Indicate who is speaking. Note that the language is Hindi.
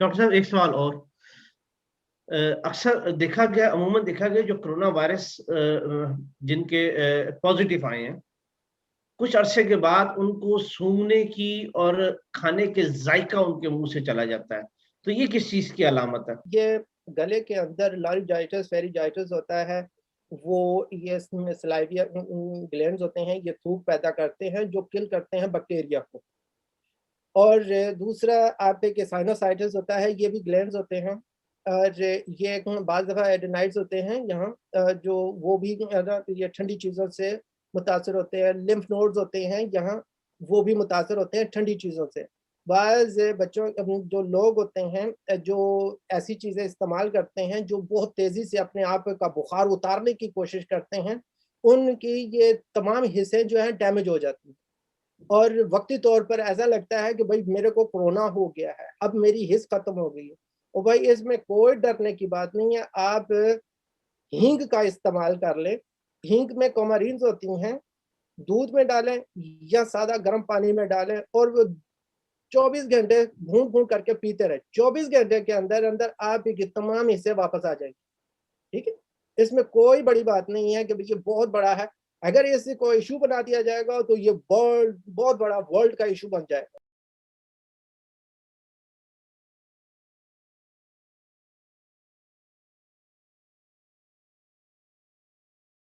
Speaker 1: डॉक्टर साहब एक सवाल और। अक्सर देखा गया अमूमन देखा गया जो कोरोना वायरस जिनके पॉज़िटिव आए हैं, कुछ अरसे के बाद उनको सूंघने की और खाने के ज़ायक़ा उनके मुँह से चला जाता है। तो ये किस चीज़ की अलामत है?
Speaker 2: ये गले के अंदर लारिंजाइटिस, फेरिंजाइटिस होता है, वो ये इसमें सलाइविया ग्लैंड्स होते हैं, ये थूक पैदा करते हैं जो किल करते हैं बैक्टीरिया को। और दूसरा आप देखिए साइनोसाइटिस होता है, ये भी ग्लैंड्स होते हैं और ये बाज़ दफ़ा एडेनाइड्स होते हैं यहाँ जो वो भी ये ठंडी चीज़ों से मुतासिर होते हैं। लिम्फ नोड्स होते हैं यहाँ, वो भी मुतासिर होते हैं ठंडी चीज़ों से। बाज़ बच्चों जो लोग होते हैं जो ऐसी चीज़ें इस्तेमाल करते हैं, जो बहुत तेज़ी से अपने आप का बुखार उतारने की कोशिश करते हैं, उनकी ये तमाम हिस्सें जो हैं डैमेज हो जाती हैं। और वक़्ती तौर पर ऐसा लगता है कि भई मेरे को कोरोना हो गया है, अब मेरी हिस्स खत्म हो गई है। और भाई इसमें कोई डरने की बात नहीं है, आप हींग का इस्तेमाल कर लें, हींग में कुमारीन्स होती हैं, दूध में डालें या सादा गर्म पानी में डालें और वो 24 घंटे घूँट-घूँट करके पीते रहें। 24 घंटे के अंदर-अंदर आपकी तमाम हिस्से वापस आ जाएँगे, ठीक है? इसमें कोई बड़ी बात नहीं है कि भई ये बहुत बड़ा है, अगर इसे कोई इश्यू बना दिया जाएगा तो ये बहुत बड़ा वर्ल्ड का इश्यू बन जाएगा।